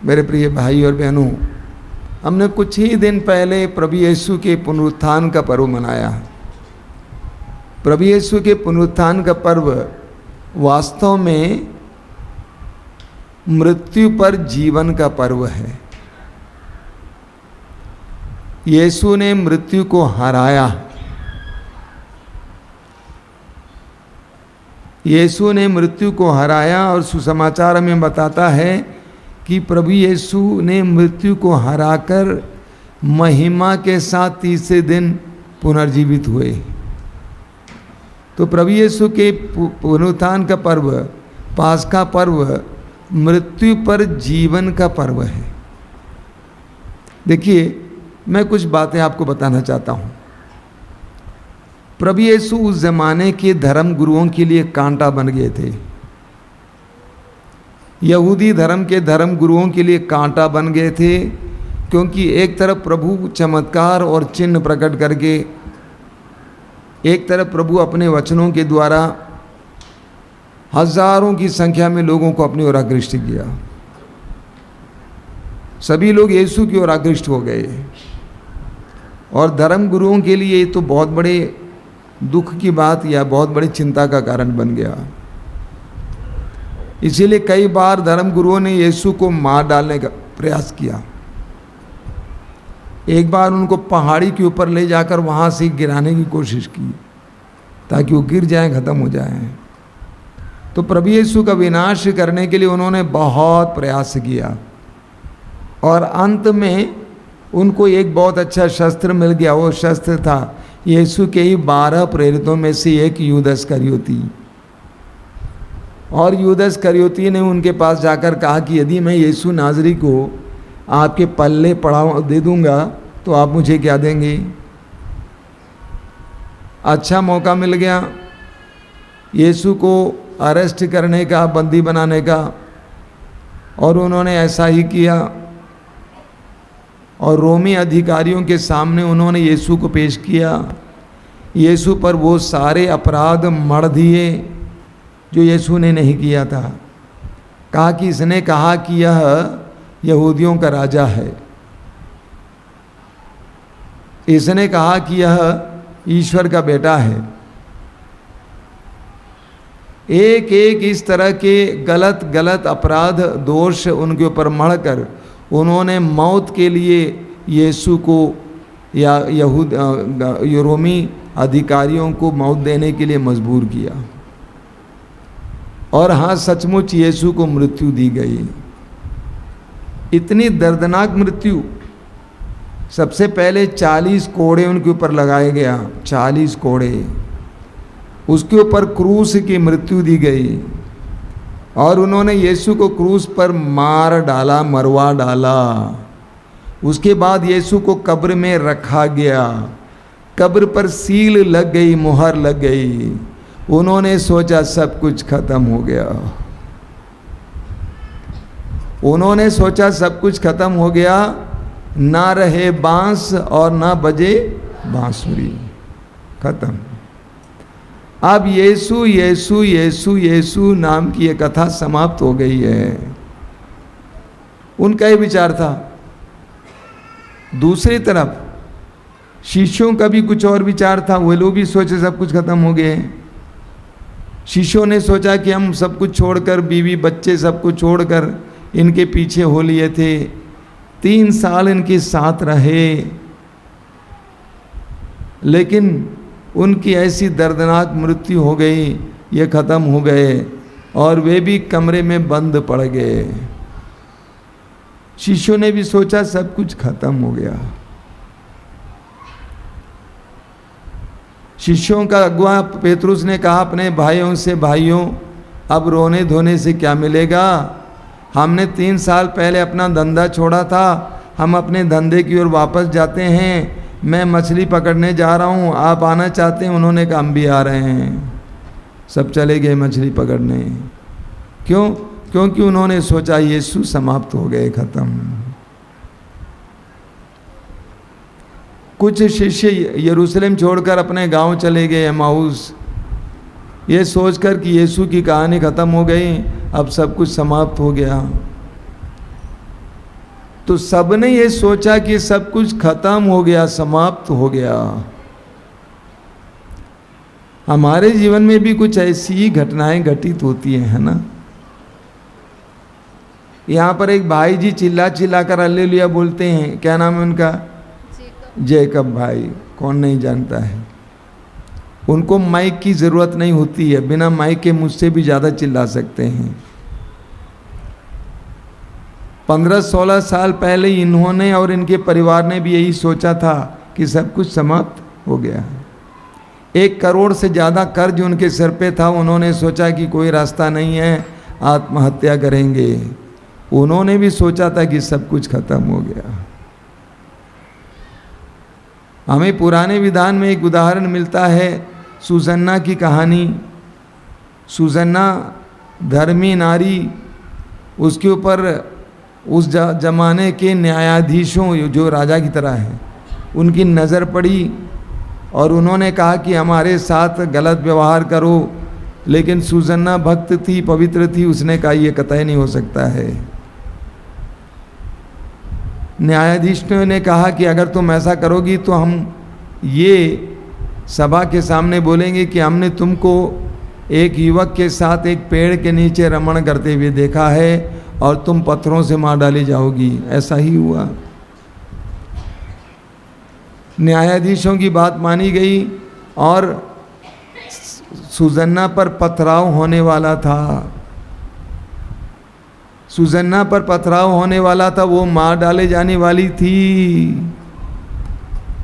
मेरे प्रिय भाई और बहनों, हमने कुछ ही दिन पहले प्रभु यीशु के पुनरुत्थान का पर्व मनाया। प्रभु यीशु के पुनरुत्थान का पर्व वास्तव में मृत्यु पर जीवन का पर्व है। यीशु ने मृत्यु को हराया। यीशु ने मृत्यु को हराया और सुसमाचार हमें बताता है कि प्रभु यीशु ने मृत्यु को हराकर महिमा के साथ तीसरे दिन पुनर्जीवित हुए। तो प्रभु यीशु के पुनरुत्थान का पर्व, पास्का पर्व, मृत्यु पर जीवन का पर्व है। देखिए, मैं कुछ बातें आपको बताना चाहता हूँ। प्रभु यीशु उस जमाने के धर्म गुरुओं के लिए कांटा बन गए थे। यहूदी धर्म के धर्म गुरुओं के लिए कांटा बन गए थे, क्योंकि एक तरफ प्रभु चमत्कार और चिन्ह प्रकट करके, एक तरफ प्रभु अपने वचनों के द्वारा हजारों की संख्या में लोगों को अपनी ओर आकृष्ट किया। सभी लोग यीशु की ओर आकृष्ट हो गए और धर्म गुरुओं के लिए ये तो बहुत बड़े दुख की बात या बहुत बड़ी चिंता का कारण बन गया। इसीलिए कई बार धर्म गुरुओं ने यीशु को मार डालने का प्रयास किया। एक बार उनको पहाड़ी के ऊपर ले जाकर वहाँ से गिराने की कोशिश की ताकि वो गिर जाएं, ख़त्म हो जाएं। तो प्रभु यीशु का विनाश करने के लिए उन्होंने बहुत प्रयास किया और अंत में उनको एक बहुत अच्छा शस्त्र मिल गया। वो शस्त्र था यीशु के ही 12 प्रेरितों में से एक यूदस करयोती। और यूदस करयोती ने उनके पास जाकर कहा कि यदि मैं यीशु नाज़री को आपके पल्ले पड़ा दे दूंगा तो आप मुझे क्या देंगे? अच्छा मौका मिल गया यीशु को अरेस्ट करने का, बंदी बनाने का, और उन्होंने ऐसा ही किया। और रोमी अधिकारियों के सामने उन्होंने यीशु को पेश किया। यीशु पर वो सारे अपराध मढ़ दिए जो यीशु ने नहीं किया था। कहा कि इसने कहा कि यह यहूदियों का राजा है, इसने कहा कि यह ईश्वर का बेटा है। एक एक इस तरह के गलत गलत अपराध दोष उनके ऊपर मढ़कर उन्होंने मौत के लिए यीशु को या रोमी अधिकारियों को मौत देने के लिए मजबूर किया। और हाँ, सचमुच यीशु को मृत्यु दी गई। इतनी दर्दनाक मृत्यु। सबसे पहले 40 कोड़े उनके ऊपर लगाए गया, 40 कोड़े। उसके ऊपर क्रूस की मृत्यु दी गई और उन्होंने यीशु को क्रूस पर मार डाला, मरवा डाला। उसके बाद यीशु को कब्र में रखा गया। कब्र पर सील लग गई, मुहर लग गई। उन्होंने सोचा सब कुछ खत्म हो गया। उन्होंने सोचा सब कुछ खत्म हो गया, ना रहे बांस और ना बजे बांसुरी, खत्म। अब यीशु यीशु यीशु यीशु नाम की ये कथा समाप्त हो गई है। उनका ये विचार था। दूसरी तरफ शिष्यों का भी कुछ और विचार था। वे लोग भी सोचे सब कुछ खत्म हो गए। शिष्यों ने सोचा कि हम सब कुछ छोड़कर, बीवी बच्चे सब कुछ छोड़कर इनके पीछे हो लिए थे। 3 साल इनके साथ रहे, लेकिन उनकी ऐसी दर्दनाक मृत्यु हो गई, ये ख़त्म हो गए और वे भी कमरे में बंद पड़ गए। शिष्यों ने भी सोचा सब कुछ खत्म हो गया। शिष्यों का अगुआ पेतरुस ने कहा अपने भाइयों से, भाइयों अब रोने धोने से क्या मिलेगा? हमने 3 साल पहले अपना धंधा छोड़ा था, हम अपने धंधे की ओर वापस जाते हैं। मैं मछली पकड़ने जा रहा हूँ, आप आना चाहते हैं? उन्होंने कहा हम भी आ रहे हैं। सब चले गए मछली पकड़ने। क्यों? क्योंकि उन्होंने सोचा यीशु समाप्त हो गए, खत्म। कुछ शिष्य यरूशलेम छोड़कर अपने गांव चले गए, एमाउस, ये सोचकर कि यीशु की कहानी खत्म हो गई, अब सब कुछ समाप्त हो गया। तो सबने ये सोचा कि सब कुछ खत्म हो गया, समाप्त हो गया। हमारे जीवन में भी कुछ ऐसी ही घटनाएं घटित होती हैं, है ना। यहाँ पर एक भाई जी चिल्ला चिल्ला कर हालेलुया बोलते हैं, क्या नाम है उनका? जैकब भाई। कौन नहीं जानता है। उनको माइक की जरूरत नहीं होती है, बिना माइक के मुझसे भी ज्यादा चिल्ला सकते हैं। 15-16 साल पहले इन्होंने और इनके परिवार ने भी यही सोचा था कि सब कुछ समाप्त हो गया। 1 करोड़ से ज़्यादा कर्ज उनके सिर पे था। उन्होंने सोचा कि कोई रास्ता नहीं है, आत्महत्या करेंगे। उन्होंने भी सोचा था कि सब कुछ खत्म हो गया। हमें पुराने विधान में एक उदाहरण मिलता है, सुसन्ना की कहानी। सुसन्ना धर्मी नारी, उसके ऊपर उस जमाने के न्यायाधीशों जो राजा की तरह हैं, उनकी नज़र पड़ी और उन्होंने कहा कि हमारे साथ गलत व्यवहार करो। लेकिन सुसन्ना भक्त थी, पवित्र थी, उसने कहा ये कतई नहीं हो सकता है। न्यायाधीशों ने कहा कि अगर तुम ऐसा करोगी तो हम ये सभा के सामने बोलेंगे कि हमने तुमको एक युवक के साथ एक पेड़ के नीचे रमण करते हुए देखा है और तुम पत्थरों से मार डाली जाओगी। ऐसा ही हुआ। न्यायाधीशों की बात मानी गई और सुसन्ना पर पथराव होने वाला था। सुसन्ना पर पथराव होने वाला था, वो मार डाले जाने वाली थी।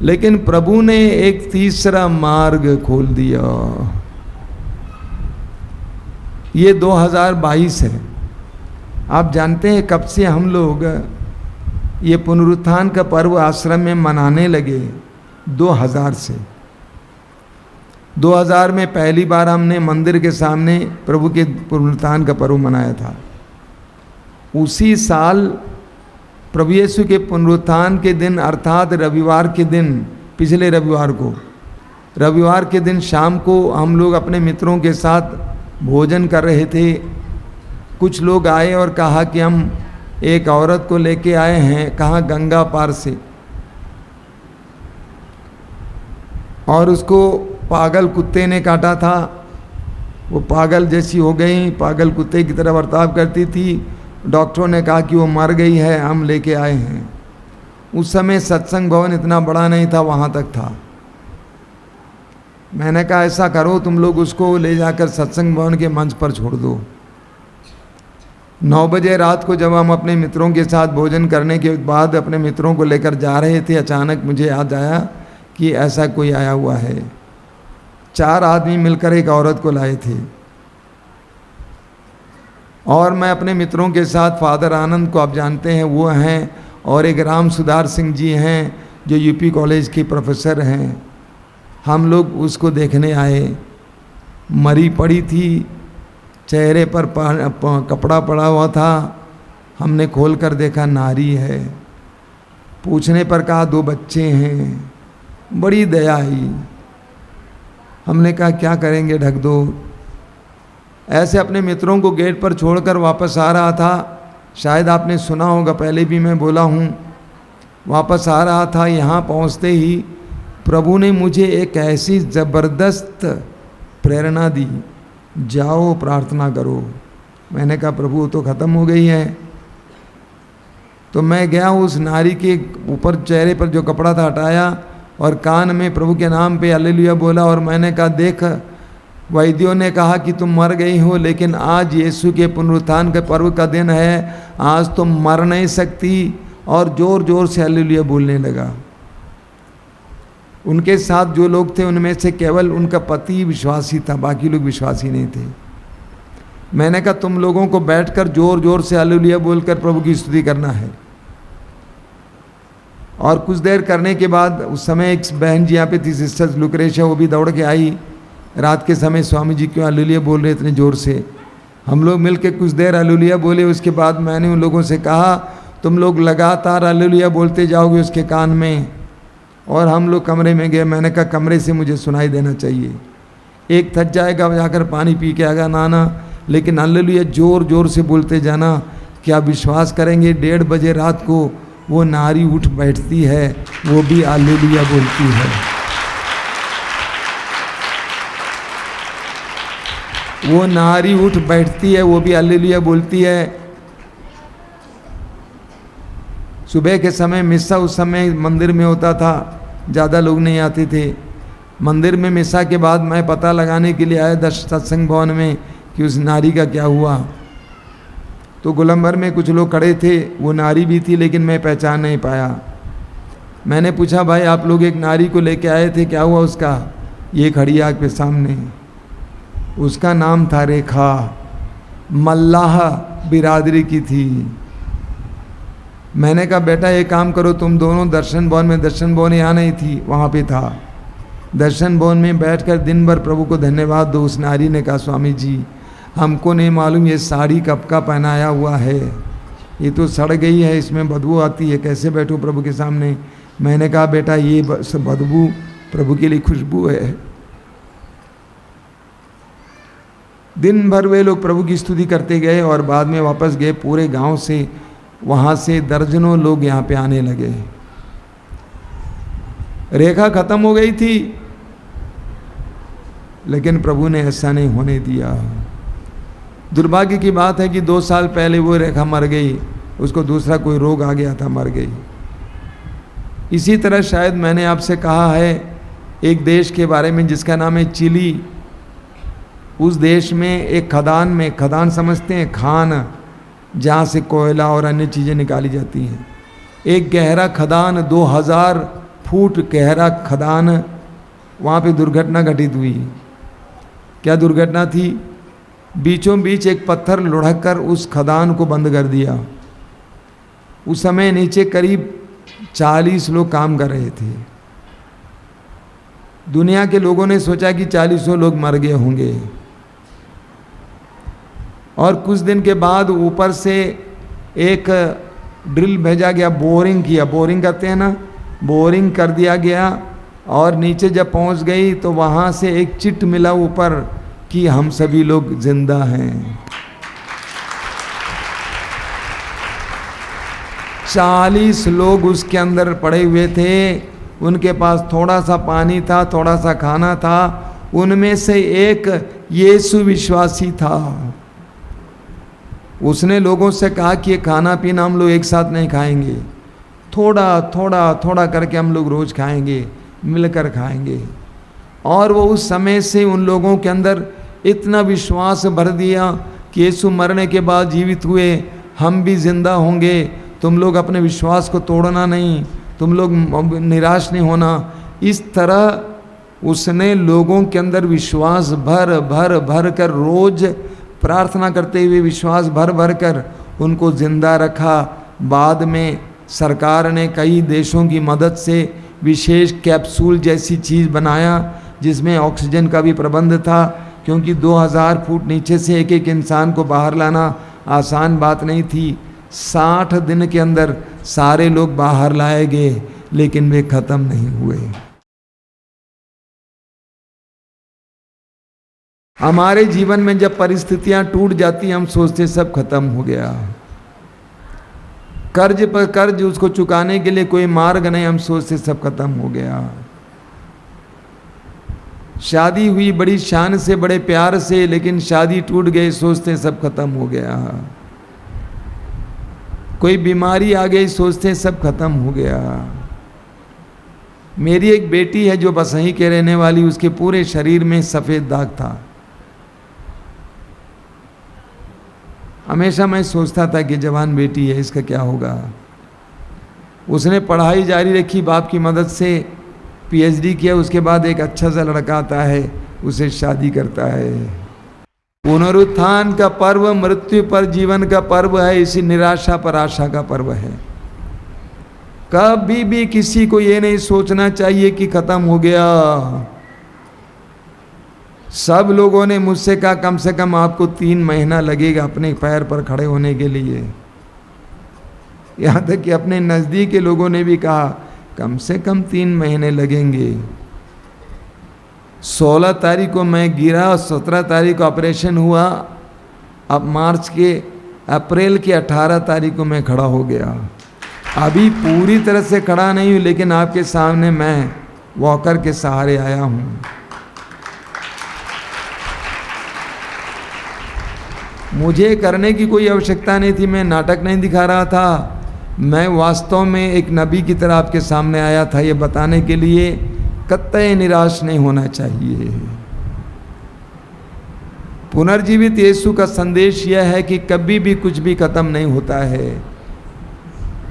लेकिन प्रभु ने एक तीसरा मार्ग खोल दिया। ये 2022 है। आप जानते हैं कब से हम लोग ये पुनरुत्थान का पर्व आश्रम में मनाने लगे? 2000 से। 2000 में पहली बार हमने मंदिर के सामने प्रभु के पुनरुत्थान का पर्व मनाया था। उसी साल प्रभु यीशु के पुनरुत्थान के दिन अर्थात रविवार के दिन, पिछले रविवार के दिन शाम को हम लोग अपने मित्रों के साथ भोजन कर रहे थे। कुछ लोग आए और कहा कि हम एक औरत को लेके आए हैं, कहाँ, गंगा पार से, और उसको पागल कुत्ते ने काटा था। वो पागल जैसी हो गई, पागल कुत्ते की तरह बर्ताव करती थी। डॉक्टरों ने कहा कि वो मर गई है, हम लेके आए हैं। उस समय सत्संग भवन इतना बड़ा नहीं था, वहाँ तक था। मैंने कहा ऐसा करो, तुम लोग उसको ले जाकर सत्संग भवन के मंच पर छोड़ दो। 9 बजे रात को जब हम अपने मित्रों के साथ भोजन करने के बाद अपने मित्रों को लेकर जा रहे थे, अचानक मुझे याद आया कि ऐसा कोई आया हुआ है। 4 आदमी मिलकर एक औरत को लाए थे और मैं अपने मित्रों के साथ फादर आनंद को आप जानते हैं, वो हैं, और एक राम सुधार सिंह जी हैं जो यूपी कॉलेज के प्रोफेसर हैं। हम लोग उसको देखने आए। मरी पड़ी थी, चेहरे पर कपड़ा पड़ा हुआ था। हमने खोलकर देखा नारी है। पूछने पर कहा 2 बच्चे हैं। बड़ी दया आई। हमने कहा क्या करेंगे, ढक दो। ऐसे अपने मित्रों को गेट पर छोड़कर वापस आ रहा था। शायद आपने सुना होगा, पहले भी मैं बोला हूँ। वापस आ रहा था, यहाँ पहुँचते ही प्रभु ने मुझे एक ऐसी ज़बरदस्त प्रेरणा दी, जाओ प्रार्थना करो। मैंने कहा प्रभु तो ख़त्म हो गई है। तो मैं गया, उस नारी के ऊपर चेहरे पर जो कपड़ा था हटाया और कान में प्रभु के नाम पे हालेलुया बोला। और मैंने कहा देख, वैद्यों ने कहा कि तुम मर गई हो, लेकिन आज यीशु के पुनरुत्थान के पर्व का दिन है, आज तुम मर नहीं सकती। और ज़ोर ज़ोर से हालेलुया बोलने लगा। उनके साथ जो लोग थे उनमें से केवल उनका पति विश्वासी था, बाकी लोग विश्वासी नहीं थे। मैंने कहा तुम लोगों को बैठकर ज़ोर ज़ोर से हालेलुया बोलकर प्रभु की स्तुति करना है। और कुछ देर करने के बाद उस समय एक बहन जी यहाँ पे थी, सिस्टर लुक्रेशिया, वो भी दौड़ के आई। रात के समय स्वामी जी क्यों हालेलुया बोल रहे इतने ज़ोर से। हम लोग मिल के कुछ देर हालेलुया बोले। उसके बाद मैंने उन लोगों से कहा तुम लोग लगातार हालेलुया बोलते जाओगे उसके कान में। और हम लोग कमरे में गए। मैंने कहा कमरे से मुझे सुनाई देना चाहिए। एक थक जाएगा, जाकर पानी पी के आएगा नाना, लेकिन हालेलुया ज़ोर ज़ोर से बोलते जाना। क्या विश्वास करेंगे, 1:30 बजे रात को वो नारी उठ बैठती है, वो भी हालेलुया बोलती है। वो नारी उठ बैठती है, वो भी हालेलुया बोलती है। सुबह के समय मिस्सा उस समय मंदिर में होता था, ज़्यादा लोग नहीं आते थे। मंदिर में मिस्सा के बाद मैं पता लगाने के लिए आया सत्संग भवन में कि उस नारी का क्या हुआ। तो गोलंबर में कुछ लोग खड़े थे, वो नारी भी थी लेकिन मैं पहचान नहीं पाया। मैंने पूछा, भाई आप लोग एक नारी को लेके आए थे, क्या हुआ उसका? ये खड़ी आग के सामने। उसका नाम था रेखा, मल्लाह बिरादरी की थी। मैंने कहा बेटा एक काम करो, तुम दोनों दर्शन भवन में, दर्शन भवन यहाँ नहीं थी, वहाँ पे था, दर्शन भवन में बैठकर दिन भर प्रभु को धन्यवाद दो। उस नारी ने कहा, स्वामी जी हमको नहीं मालूम ये साड़ी कब का पहनाया हुआ है, ये तो सड़ गई है, इसमें बदबू आती है, कैसे बैठूं प्रभु के सामने। मैंने कहा बेटा ये बदबू प्रभु के लिए खुशबू है। दिन भर वे लोग प्रभु की स्तुति करते गए और बाद में वापस गए। पूरे गांव से, वहाँ से दर्जनों लोग यहाँ पे आने लगे। रेखा खत्म हो गई थी, लेकिन प्रभु ने ऐसा नहीं होने दिया। दुर्भाग्य की बात है कि 2 साल पहले वो रेखा मर गई, उसको दूसरा कोई रोग आ गया था, मर गई। इसी तरह शायद मैंने आपसे कहा है एक देश के बारे में जिसका नाम है चिली। उस देश में एक खदान में, खदान समझते हैं खान, जहाँ से कोयला और अन्य चीज़ें निकाली जाती हैं, एक गहरा खदान, 2000 फुट गहरा खदान, वहाँ पे दुर्घटना घटित हुई। क्या दुर्घटना थी? बीचों बीच एक पत्थर लुढ़क कर उस खदान को बंद कर दिया। उस समय नीचे करीब 40 लोग काम कर रहे थे। दुनिया के लोगों ने सोचा कि 40 लोग मर गए होंगे, और कुछ दिन के बाद ऊपर से एक ड्रिल भेजा गया, बोरिंग किया, बोरिंग करते हैं ना, बोरिंग कर दिया गया, और नीचे जब पहुंच गई तो वहाँ से एक चिट मिला ऊपर कि हम सभी लोग जिंदा हैं। 40 लोग उसके अंदर पड़े हुए थे, उनके पास थोड़ा सा पानी था, थोड़ा सा खाना था। उनमें से एक यीशु विश्वासी था। उसने लोगों से कहा कि ये खाना पीना हम लोग एक साथ नहीं खाएंगे, थोड़ा थोड़ा थोड़ा करके हम लोग रोज खाएंगे, मिलकर खाएंगे। और वो उस समय से उन लोगों के अंदर इतना विश्वास भर दिया कि यीशु मरने के बाद जीवित हुए, हम भी जिंदा होंगे, तुम लोग अपने विश्वास को तोड़ना नहीं, तुम लोग निराश नहीं होना। इस तरह उसने लोगों के अंदर विश्वास भर भर भर कर, रोज प्रार्थना करते हुए विश्वास भर भर कर उनको जिंदा रखा। बाद में सरकार ने कई देशों की मदद से विशेष कैप्सूल जैसी चीज़ बनाया जिसमें ऑक्सीजन का भी प्रबंध था, क्योंकि 2000 फुट नीचे से एक एक इंसान को बाहर लाना आसान बात नहीं थी। 60 दिन के अंदर सारे लोग बाहर लाए गए, लेकिन वे खत्म नहीं हुए। हमारे जीवन में जब परिस्थितियां टूट जाती, हम सोचते सब खत्म हो गया, कर्ज पर कर्ज, उसको चुकाने के लिए कोई मार्ग नहीं, हम सोचते सब खत्म हो गया। शादी हुई बड़ी शान से, बड़े प्यार से, लेकिन शादी टूट गई, सोचते सब खत्म हो गया। कोई बीमारी आ गई, सोचते सब खत्म हो गया। मेरी एक बेटी है जो बसही के रहने वाली, उसके पूरे शरीर में सफ़ेद दाग था। हमेशा मैं सोचता था कि जवान बेटी है, इसका क्या होगा। उसने पढ़ाई जारी रखी, बाप की मदद से पीएचडी किया, उसके बाद एक अच्छा सा लड़का आता है, उसे शादी करता है। पुनरुत्थान का पर्व मृत्यु पर जीवन का पर्व है, इसी निराशा पर आशा का पर्व है। कभी भी किसी को ये नहीं सोचना चाहिए कि खत्म हो गया। सब लोगों ने मुझसे कहा कम से कम आपको 3 महीना लगेगा अपने पैर पर खड़े होने के लिए। यहाँ तक कि अपने नज़दीक के लोगों ने भी कहा कम से कम 3 महीने लगेंगे। 16 तारीख को मैं गिरा और 17 तारीख को ऑपरेशन हुआ। अब अप्रैल के 18 तारीख को मैं खड़ा हो गया। अभी पूरी तरह से खड़ा नहीं हूँ, लेकिन आपके सामने मैं वॉकर के सहारे आया हूँ। मुझे करने की कोई आवश्यकता नहीं थी, मैं नाटक नहीं दिखा रहा था। मैं वास्तव में एक नबी की तरह आपके सामने आया था, ये बताने के लिए कतई निराश नहीं होना चाहिए। पुनर्जीवित यीशु का संदेश यह है कि कभी भी कुछ भी खत्म नहीं होता है।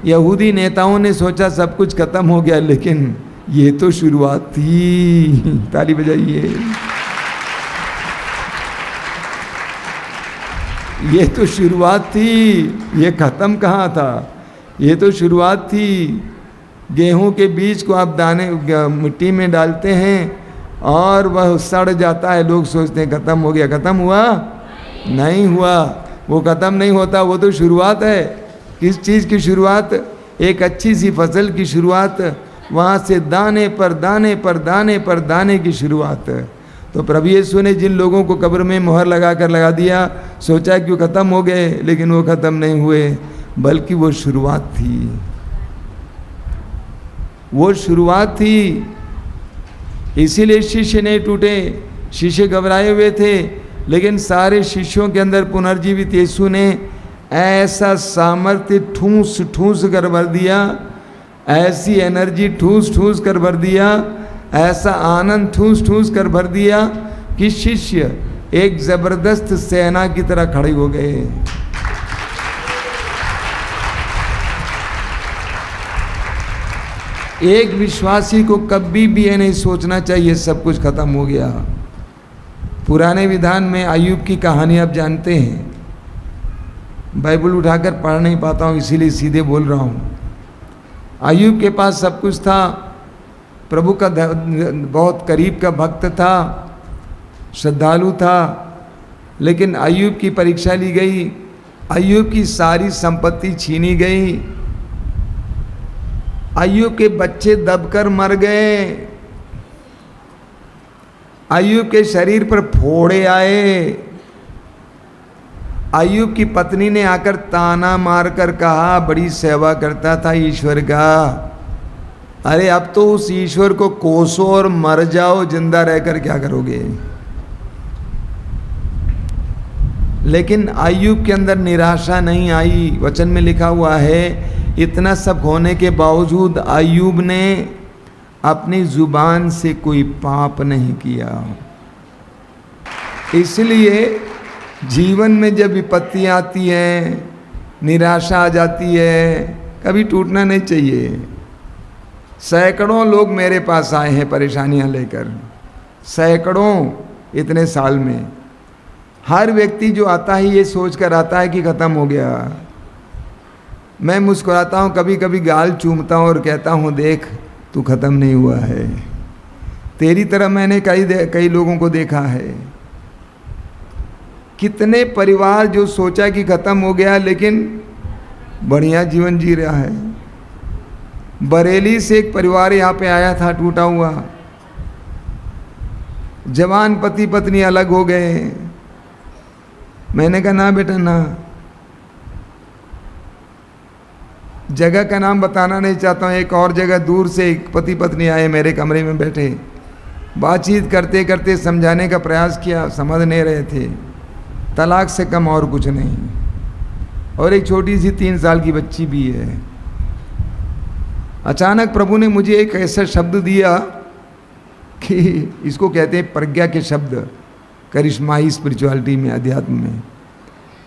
यहूदी नेताओं ने सोचा सब कुछ खत्म हो गया, लेकिन ये तो शुरुआत थी। ताली बजाइए। ये तो शुरुआत थी, ये खत्म कहाँ था, ये तो शुरुआत थी। गेहूं के बीज को आप दाने मिट्टी में डालते हैं और वह सड़ जाता है, लोग सोचते हैं खत्म हो गया। खत्म हुआ? नहीं हुआ। वो खत्म नहीं होता, वो तो शुरुआत है। किस चीज़ की शुरुआत? एक अच्छी सी फसल की शुरुआत, वहाँ से दाने पर दाने पर दाने पर दाने की शुरुआत। तो प्रभु यीशु ने जिन लोगों को कब्र में मोहर लगा कर लगा दिया, सोचा कि वो ख़त्म हो गए, लेकिन वो ख़त्म नहीं हुए, बल्कि वो शुरुआत थी। वो शुरुआत थी। इसीलिए शिष्य नहीं टूटे। शिष्य घबराए हुए थे, लेकिन सारे शिष्यों के अंदर पुनर्जीवित यीशु ने ऐसा सामर्थ्य ठूस ठूस कर भर दिया, ऐसी एनर्जी ठूस ठूस कर भर दिया, ऐसा आनंद ठूस ठूस कर भर दिया कि शिष्य एक जबरदस्त सेना की तरह खड़े हो गए। एक विश्वासी को कभी भी ये नहीं सोचना चाहिए सब कुछ खत्म हो गया। पुराने विधान में अय्यूब की कहानी आप जानते हैं। बाइबल उठाकर पढ़ नहीं पाता हूँ, इसीलिए सीधे बोल रहा हूँ। अय्यूब के पास सब कुछ था, प्रभु का बहुत करीब का भक्त था, श्रद्धालु था, लेकिन अय्यूब की परीक्षा ली गई। अय्यूब की सारी संपत्ति छीनी गई। अय्यूब के बच्चे दबकर मर गए। अय्यूब के शरीर पर फोड़े आए। अय्यूब की पत्नी ने आकर ताना मारकर कहा, बड़ी सेवा करता था ईश्वर का, अरे अब तो उस ईश्वर को कोसो और मर जाओ, जिंदा रहकर क्या करोगे। लेकिन अय्यूब के अंदर निराशा नहीं आई। वचन में लिखा हुआ है, इतना सब होने के बावजूद अय्यूब ने अपनी जुबान से कोई पाप नहीं किया। इसलिए जीवन में जब विपत्ति आती है, निराशा आ जाती है, कभी टूटना नहीं चाहिए। सैकड़ों लोग मेरे पास आए हैं परेशानियां लेकर, सैकड़ों इतने साल में। हर व्यक्ति जो आता है ये सोच कर आता है कि ख़त्म हो गया। मैं मुस्कुराता हूँ, कभी कभी गाल चूमता हूँ और कहता हूँ, देख तू ख़त्म नहीं हुआ है। तेरी तरह मैंने कई लोगों को देखा है। कितने परिवार जो सोचा कि ख़त्म हो गया, लेकिन बढ़िया जीवन जी रहा है। बरेली से एक परिवार यहाँ पे आया था, टूटा हुआ। जवान पति पत्नी अलग हो गए। मैंने कहा ना बेटा ना, जगह का नाम बताना नहीं चाहता हूँ। एक और जगह दूर से एक पति पत्नी आए, मेरे कमरे में बैठे, बातचीत करते करते समझाने का प्रयास किया, समझ नहीं रहे थे। तलाक से कम और कुछ नहीं। और एक छोटी सी 3 साल की बच्ची भी है। अचानक प्रभु ने मुझे एक ऐसा शब्द दिया कि इसको कहते हैं प्रज्ञा के शब्द, करिश्माई स्पिरिचुअलिटी में, अध्यात्म में।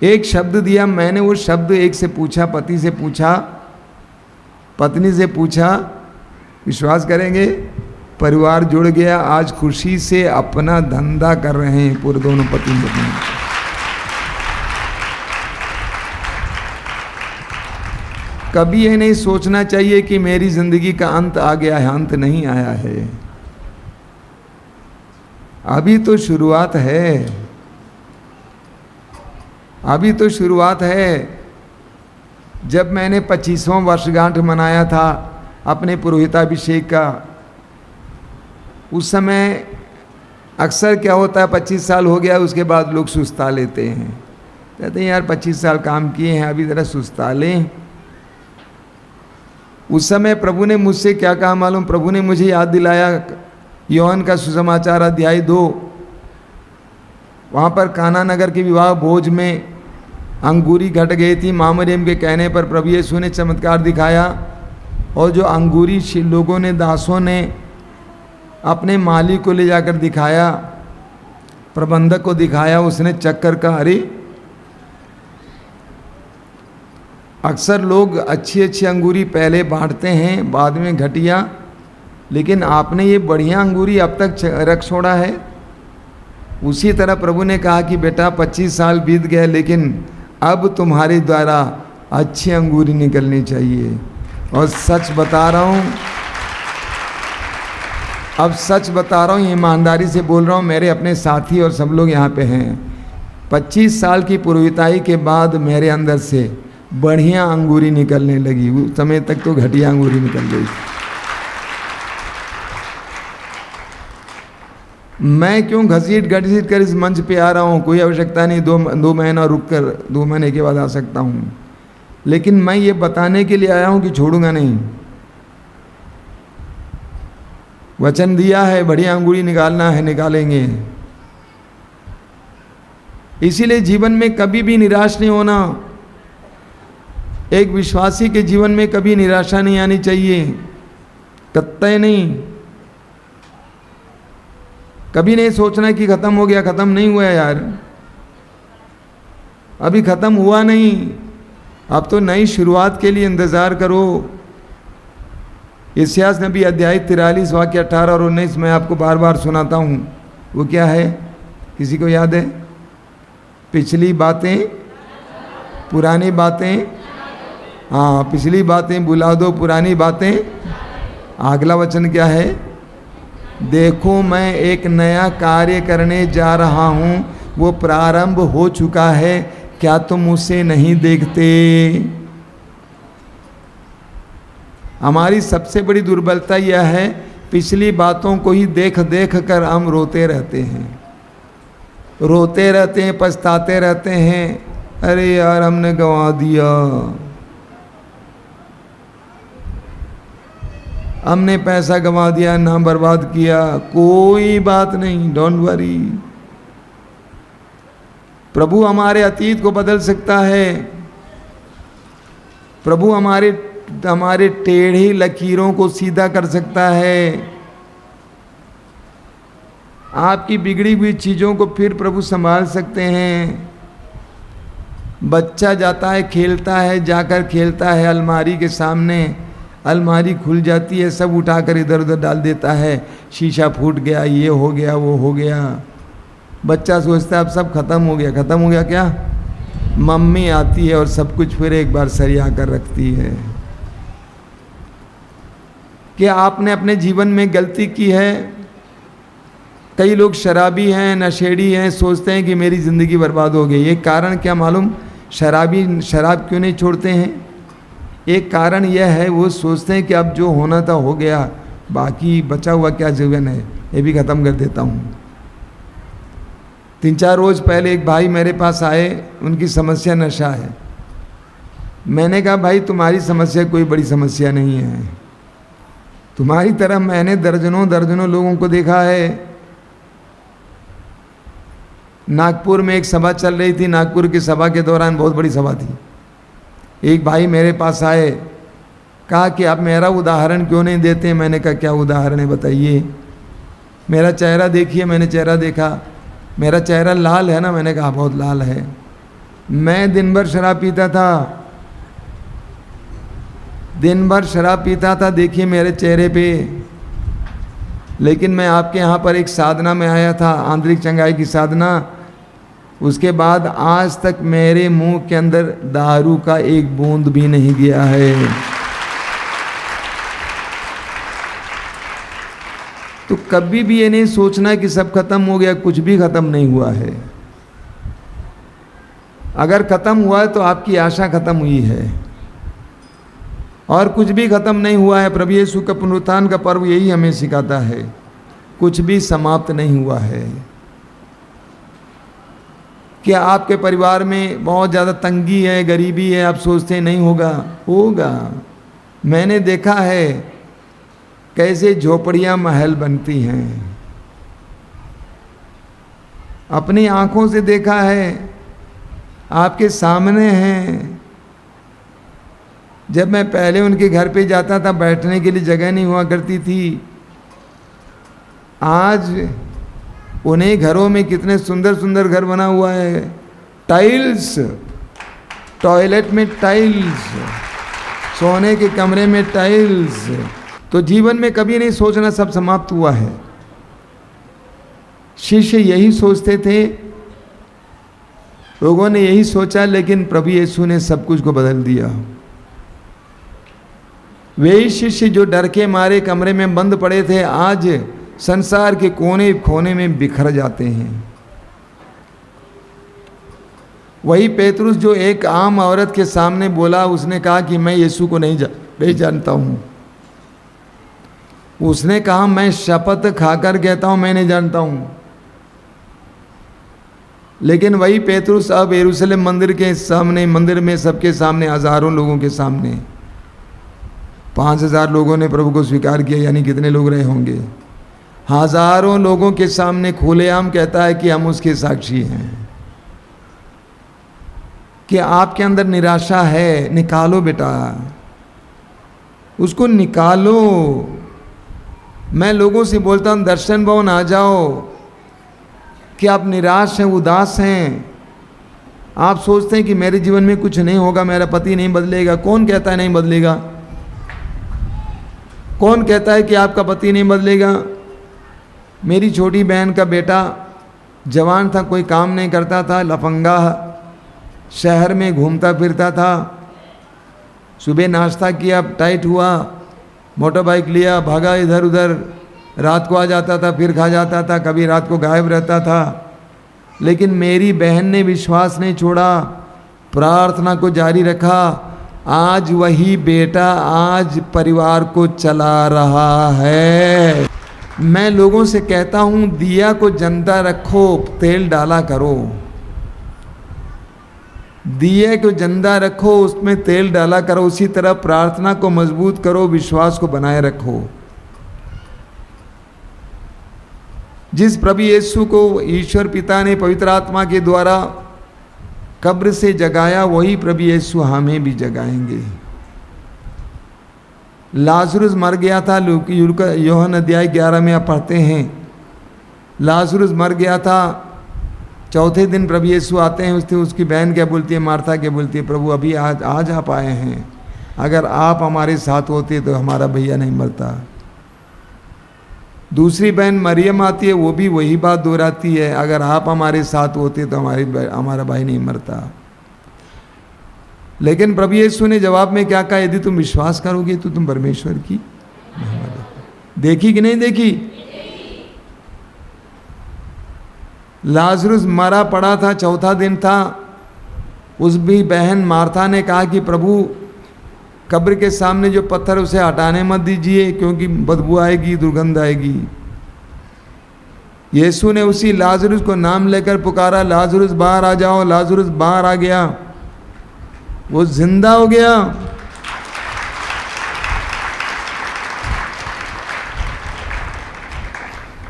एक शब्द दिया, मैंने वो शब्द एक से पूछा, पति से पूछा, पत्नी से पूछा, विश्वास करेंगे परिवार जुड़ गया। आज खुशी से अपना धंधा कर रहे हैं पूरे दोनों पति पत्नी। कभी ये नहीं सोचना चाहिए कि मेरी जिंदगी का अंत आ गया है। अंत नहीं आया है, अभी तो शुरुआत है। अभी तो शुरुआत है। जब मैंने 25वां वर्षगांठ मनाया था अपने पुरोहिताभिषेक का, उस समय अक्सर क्या होता है, 25 साल हो गया उसके बाद लोग सुस्ता लेते हैं, कहते हैं यार 25 साल काम किए हैं, अभी ज़रा सुस्ता लें। उस समय प्रभु ने मुझसे क्या कहा मालूम? प्रभु ने मुझे याद दिलाया यूहन्ना का सुसमाचार अध्याय 2, वहाँ पर काना नगर के विवाह भोज में अंगूरी घट गई थी। माँ मरियम के कहने पर प्रभु यीशु ने चमत्कार दिखाया, और जो अंगूरी लोगों ने, दासों ने अपने मालिक को ले जाकर दिखाया, प्रबंधक को दिखाया, उसने चक्कर का, अरे अक्सर लोग अच्छी अच्छी अंगूरी पहले बांटते हैं, बाद में घटिया, लेकिन आपने ये बढ़िया अंगूरी अब तक रख छोड़ा है। उसी तरह प्रभु ने कहा कि बेटा 25 साल बीत गए, लेकिन अब तुम्हारे द्वारा अच्छी अंगूरी निकलनी चाहिए। और सच बता रहा हूँ, अब सच बता रहा हूँ, ईमानदारी से बोल रहा हूँ, मेरे अपने साथी और सब लोग यहाँ पे हैं, 25 साल की पुरोहिताई के बाद मेरे अंदर से बढ़िया अंगूरी निकलने लगी। उस समय तक तो घटिया अंगूरी निकल गई। मैं क्यों घसीट घसीट कर इस मंच पे आ रहा हूँ? कोई आवश्यकता नहीं, दो महीना रुक कर 2 महीने के बाद आ सकता हूँ, लेकिन मैं ये बताने के लिए आया हूँ कि छोड़ूंगा नहीं। वचन दिया है, बढ़िया अंगूरी निकालना है, निकालेंगे। इसीलिए जीवन में कभी भी निराश नहीं होना। एक विश्वासी के जीवन में कभी निराशा नहीं आनी चाहिए, कतई नहीं। कभी नहीं सोचना कि खत्म हो गया, खत्म नहीं हुआ यार, अभी खत्म हुआ नहीं, अब तो नई शुरुआत के लिए इंतजार करो। यशायाह नबी अध्याय 43 वाक्य 18 और 19 मैं आपको बार बार सुनाता हूँ। वो क्या है, किसी को याद है? पिछली बातें, पुरानी बातें, हाँ, पिछली बातें भुला दो, पुरानी बातें। अगला वचन क्या है? देखो मैं एक नया कार्य करने जा रहा हूँ, वो प्रारंभ हो चुका है, क्या तुम उसे नहीं देखते? हमारी सबसे बड़ी दुर्बलता यह है, पिछली बातों को ही देख देख कर हम रोते रहते हैं, रोते रहते हैं, पछताते रहते हैं, अरे यार हमने गंवा दिया, हमने पैसा गंवा दिया, नाम बर्बाद किया। कोई बात नहीं, डोंट वरी। प्रभु हमारे अतीत को बदल सकता है। प्रभु हमारे टेढ़ी लकीरों को सीधा कर सकता है। आपकी बिगड़ी हुई चीज़ों को फिर प्रभु संभाल सकते हैं। बच्चा जाता है, खेलता है, जाकर खेलता है अलमारी के सामने, अलमारी खुल जाती है, सब उठाकर इधर उधर डाल देता है, शीशा फूट गया, ये हो गया, वो हो गया। बच्चा सोचता है अब सब खत्म हो गया। खत्म हो गया क्या? मम्मी आती है और सब कुछ फिर एक बार सरिया कर रखती है। क्या आपने अपने जीवन में गलती की है? कई लोग शराबी हैं, नशेड़ी हैं, सोचते हैं कि मेरी ज़िंदगी बर्बाद हो गई। एक कारण क्या मालूम? शराबी शराब क्यों नहीं छोड़ते हैं? एक कारण यह है, वो सोचते हैं कि अब जो होना था हो गया, बाकी बचा हुआ क्या जीवन है, ये भी ख़त्म कर देता हूँ। 3-4 रोज़ पहले एक भाई मेरे पास आए, उनकी समस्या नशा है। मैंने कहा भाई तुम्हारी समस्या कोई बड़ी समस्या नहीं है, तुम्हारी तरह मैंने दर्जनों दर्जनों लोगों को देखा है। नागपुर में एक सभा चल रही थी, नागपुर की सभा के दौरान, बहुत बड़ी सभा थी, एक भाई मेरे पास आए, कहा कि आप मेरा उदाहरण क्यों नहीं देते? मैंने कहा क्या उदाहरण है बताइए? मेरा चेहरा देखिए। मैंने चेहरा देखा, मेरा चेहरा लाल है ना? मैंने कहा बहुत लाल है। मैं दिन भर शराब पीता था, दिन भर शराब पीता था, देखिए मेरे चेहरे पे। लेकिन मैं आपके यहाँ पर एक साधना में आया था, आंतरिक चंगाई की साधना, उसके बाद आज तक मेरे मुंह के अंदर दारू का एक बूंद भी नहीं गया है। तो कभी भी ये नहीं सोचना कि सब खत्म हो गया, कुछ भी खत्म नहीं हुआ है। अगर खत्म हुआ है तो आपकी आशा खत्म हुई है, और कुछ भी खत्म नहीं हुआ है। प्रभु यीशु का पुनरुत्थान का पर्व यही हमें सिखाता है, कुछ भी समाप्त नहीं हुआ है। क्या आपके परिवार में बहुत ज़्यादा तंगी है, गरीबी है, आप सोचते हैं नहीं होगा? होगा। मैंने देखा है कैसे झोपड़ियां महल बनती हैं, अपनी आंखों से देखा है, आपके सामने हैं। जब मैं पहले उनके घर पे जाता था, बैठने के लिए जगह नहीं हुआ करती थी। आज उन्हीं घरों में कितने सुंदर सुंदर घर बना हुआ है, टाइल्स, टॉयलेट में टाइल्स, सोने के कमरे में टाइल्स। तो जीवन में कभी नहीं सोचना सब समाप्त हुआ है। शिष्य यही सोचते थे, लोगों ने यही सोचा, लेकिन प्रभु यीशु ने सब कुछ को बदल दिया। वही शिष्य जो डर के मारे कमरे में बंद पड़े थे, आज संसार के कोने कोने में बिखर जाते हैं। वही पेतरुस जो एक आम औरत के सामने बोला, उसने कहा कि मैं यीशु को नहीं जानता हूं। उसने कहा मैं शपथ खाकर कहता हूं मैं नहीं जानता हूं। लेकिन वही पेतरुस अब यरूशलेम मंदिर के सामने, मंदिर में सबके सामने, हजारों लोगों के सामने, 5000 लोगों ने प्रभु को स्वीकार किया, यानी कितने लोग रहे होंगे, हजारों लोगों के सामने खुलेआम कहता है कि हम उसके साक्षी हैं। कि आपके अंदर निराशा है, निकालो बेटा, उसको निकालो। मैं लोगों से बोलता हूं दर्शन भवन आ जाओ, कि आप निराश हैं, उदास हैं, आप सोचते हैं कि मेरे जीवन में कुछ नहीं होगा, मेरा पति नहीं बदलेगा। कौन कहता है नहीं बदलेगा? कौन कहता है कि आपका पति नहीं बदलेगा? मेरी छोटी बहन का बेटा जवान था, कोई काम नहीं करता था, लफंगा, शहर में घूमता फिरता था। सुबह नाश्ता किया, टाइट हुआ, मोटर बाइक लिया, भागा इधर उधर, रात को आ जाता था, फिर खा जाता था, कभी रात को गायब रहता था। लेकिन मेरी बहन ने विश्वास नहीं छोड़ा, प्रार्थना को जारी रखा। आज वही बेटा आज परिवार को चला रहा है। मैं लोगों से कहता हूं दिया को जिंदा रखो, तेल डाला करो। दिए को जिंदा रखो, उसमें तेल डाला करो। उसी तरह प्रार्थना को मजबूत करो, विश्वास को बनाए रखो। जिस प्रभु यीशु को ईश्वर पिता ने पवित्र आत्मा के द्वारा कब्र से जगाया, वही प्रभु यीशु हमें भी जगाएंगे। लाजरुस मर गया था, यूहन्ना अध्याय 11 में आप पढ़ते हैं। लाजरुस मर गया था, चौथे दिन प्रभु यीशु आते हैं। उसकी बहन क्या बोलती है, मार्था क्या बोलती है, प्रभु अभी आज आप आए हैं, अगर आप हमारे साथ होते तो हमारा भैया नहीं मरता। दूसरी बहन मरियम आती है, वो भी वही बात दोहराती है, अगर आप हमारे साथ होते तो हमारा भाई नहीं मरता। लेकिन प्रभु यीशु ने जवाब में क्या कहा, यदि तुम विश्वास करोगे तो तुम परमेश्वर की देखी कि नहीं देखी। लाजरुस मरा पड़ा था, चौथा दिन था। उस भी बहन मार्था ने कहा कि प्रभु कब्र के सामने जो पत्थर उसे हटाने मत दीजिए, क्योंकि बदबू आएगी, दुर्गंध आएगी। यीशु ने उसी लाजरुस को नाम लेकर पुकारा, लाजरुस बाहर आ जाओ। लाजरुस बाहर आ गया, वो जिंदा हो गया।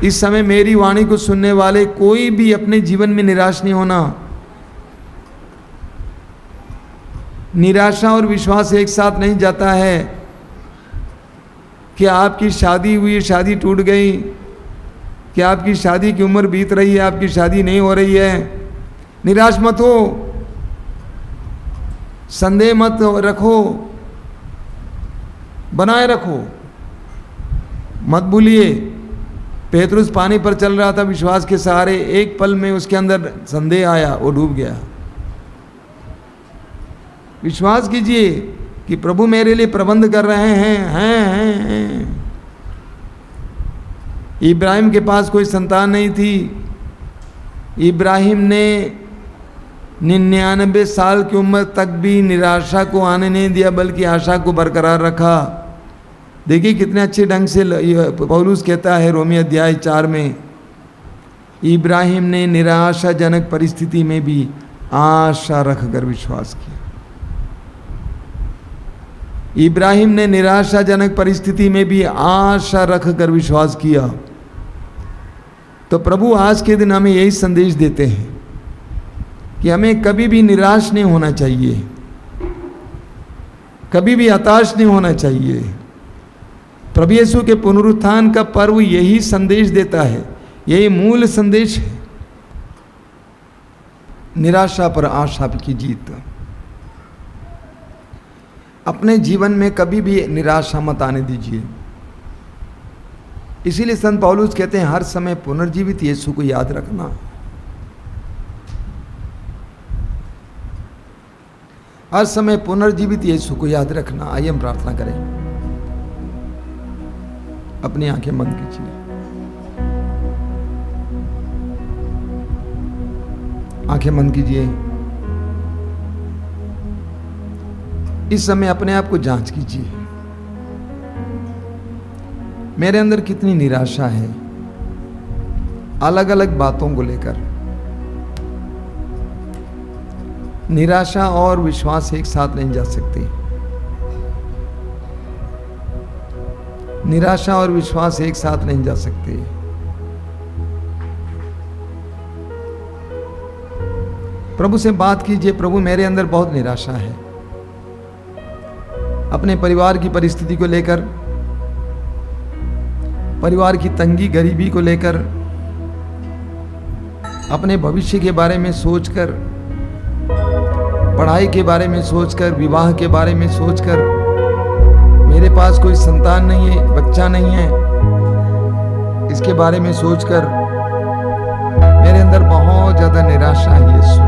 इस समय मेरी वाणी को सुनने वाले कोई भी अपने जीवन में निराश नहीं होना। निराशा और विश्वास एक साथ नहीं जाता है। कि आपकी शादी हुई, शादी टूट गई, कि आपकी शादी की उम्र बीत रही है, आपकी शादी नहीं हो रही है, निराश मत हो, संदेह मत रखो, बनाए रखो, मत भूलिए। पेतरुस पानी पर चल रहा था विश्वास के सहारे, एक पल में उसके अंदर संदेह आया, वो डूब गया। विश्वास कीजिए कि प्रभु मेरे लिए प्रबंध कर रहे हैं। इब्राहिम के पास कोई संतान नहीं थी। इब्राहिम ने 99 साल की उम्र तक भी निराशा को आने नहीं दिया, बल्कि आशा को बरकरार रखा। देखिए कितने अच्छे ढंग से पौलुस कहता है रोमी अध्याय 4 में, इब्राहिम ने निराशाजनक परिस्थिति में भी आशा रखकर विश्वास किया। इब्राहिम ने निराशाजनक परिस्थिति में भी आशा रखकर विश्वास किया। तो प्रभु आज के दिन हमें यही संदेश देते हैं कि हमें कभी भी निराश नहीं होना चाहिए, कभी भी हताश नहीं होना चाहिए। प्रभु यीशु के पुनरुत्थान का पर्व यही संदेश देता है, यही मूल संदेश है, निराशा पर आशा की जीत। अपने जीवन में कभी भी निराशा मत आने दीजिए। इसीलिए संत पौलुस कहते हैं हर समय पुनर्जीवित यीशु को याद रखना। हर समय पुनर्जीवित यीशु को याद रखना। आइए हम प्रार्थना करें। अपनी आंखें बंद कीजिए। आंखें बंद कीजिए। इस समय अपने आप को जांच कीजिए, मेरे अंदर कितनी निराशा है अलग अलग बातों को लेकर। निराशा और विश्वास एक साथ नहीं जा सकते। निराशा और विश्वास एक साथ नहीं जा सकते। प्रभु से बात कीजिए, प्रभु मेरे अंदर बहुत निराशा है, अपने परिवार की परिस्थिति को लेकर, परिवार की तंगी गरीबी को लेकर, अपने भविष्य के बारे में सोचकर, पढ़ाई के बारे में सोचकर, विवाह के बारे में सोचकर, मेरे पास कोई संतान नहीं है, बच्चा नहीं है, इसके बारे में सोचकर मेरे अंदर बहुत ज्यादा निराशा है। यीशु,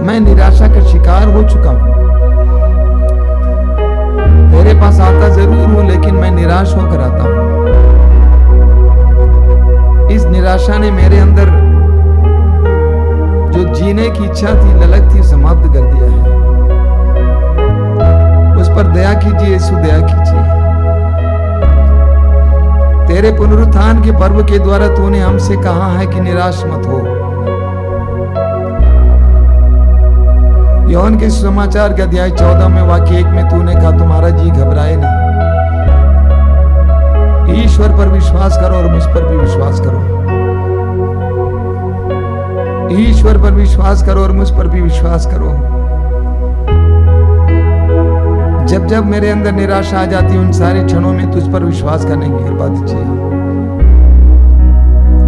मैं निराशा का शिकार हो चुका हूं। तेरे पास आता जरूर हूं, लेकिन मैं निराश होकर आता हूं। इस निराशा ने मेरे अंदर जो जीने की इच्छा थी, ललक थी, समाप्त कर दिया है। उस पर दया कीजिए यीशु, दया कीजिए। तेरे पुनरुत्थान के पर्व के द्वारा तूने हमसे कहा है कि निराश मत हो। यूहन्ना के समाचार के अध्याय 14 में वाक्य 1 में तूने कहा तुम्हारा जी घबराए नहीं, ईश्वर पर विश्वास करो और मुझ पर भी विश्वास करो। ईश्वर पर विश्वास करो और मुझ पर भी विश्वास करो। जब जब मेरे अंदर निराशा आ जाती, उन सारे क्षणों में तुझ पर विश्वास करने की कृपा दीजिए।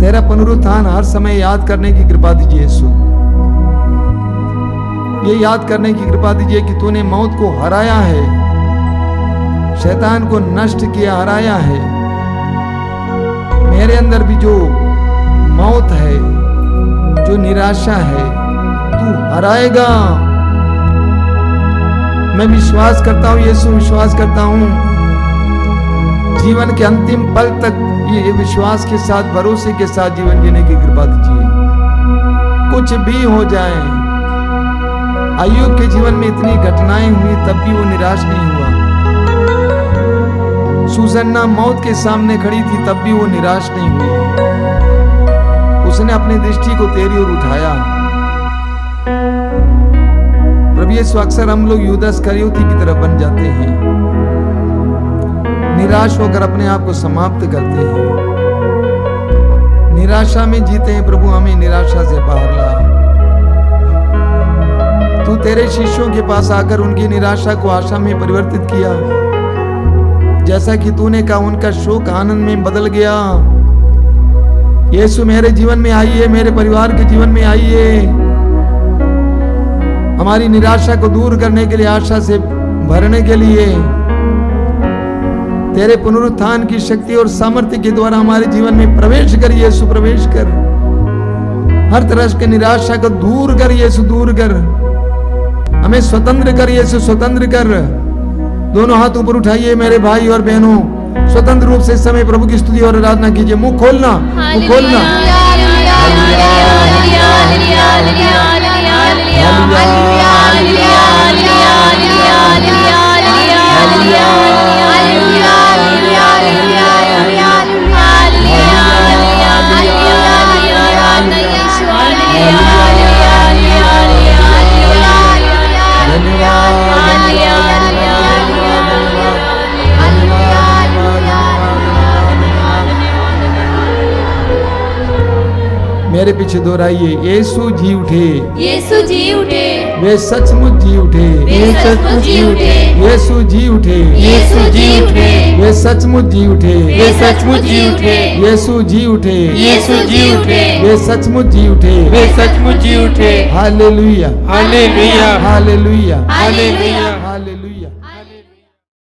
तेरा पुनरुत्थान हर समय याद करने की कृपा दीजिए यीशु। ये याद करने की कृपा दीजिए कि तूने मौत को हराया है, शैतान को नष्ट किया, हराया है। मेरे अंदर भी जो मौत है, जो निराशा है, तू हराएगा। मैं विश्वास करता हूं यीशु, विश्वास करता हूं। जीवन के अंतिम पल तक ये विश्वास के साथ, भरोसे के साथ जीवन जीने की कृपा दीजिए। कुछ भी हो जाए, अय्यूब के जीवन में इतनी घटनाएं हुई, तब भी वो निराश नहीं हुआ। सुसन्ना मौत के सामने खड़ी थी, तब भी वो निराश नहीं हुई। उसने अपनी दृष्टि को तेरी ओर उठाया। प्रभु यीशु, अक्सर हम लोग यूदा इस्करियोती की तरफ बन जाते हैं, निराश होकर अपने आप को समाप्त करते हैं, निराशा में जीते हैं। प्रभु हमें निराशा से बाहर ला। तू तेरे शिष्यों के पास आकर उनकी निराशा को आशा में परिवर्तित किया। जैसा कि तूने कहा, उनका शोक आनंद में बदल गया। यीशु मेरे जीवन में आइए, मेरे परिवार के जीवन में आइए। हमारी निराशा को दूर करने के लिए, आशा से भरने के लिए तेरे पुनरुत्थान की शक्ति और सामर्थ्य के द्वारा हमारे जीवन में प्रवेश कर यीशु, प्रवेश कर। हर तरह के निराशा को दूर कर यीशु, दूर कर। हमें स्वतंत्र कर यीशु, स्वतंत्र कर। दोनों हाथ ऊपर उठाइए मेरे भाई और बहनों, स्वतंत्र रूप से इस समय प्रभु की स्तुति और आराधना कीजिए। मुंह खोलना, मुंह खोलना। मेरे पीछे दोहराइए, यीशु जी उठे, यीशु जी उठे, वे सचमुच जी उठे, वे सचमुच जी उठे, यीशु जी उठे, यीशु जी उठे, वे सचमुच जी उठे, वे सचमुच जी उठे, यीशु जी उठे, यीशु जी उठे, वे सचमुच जी उठे, वे सचमुच जी उठे। Hallelujah, hallelujah, hallelujah, hallelujah. Hallelujah.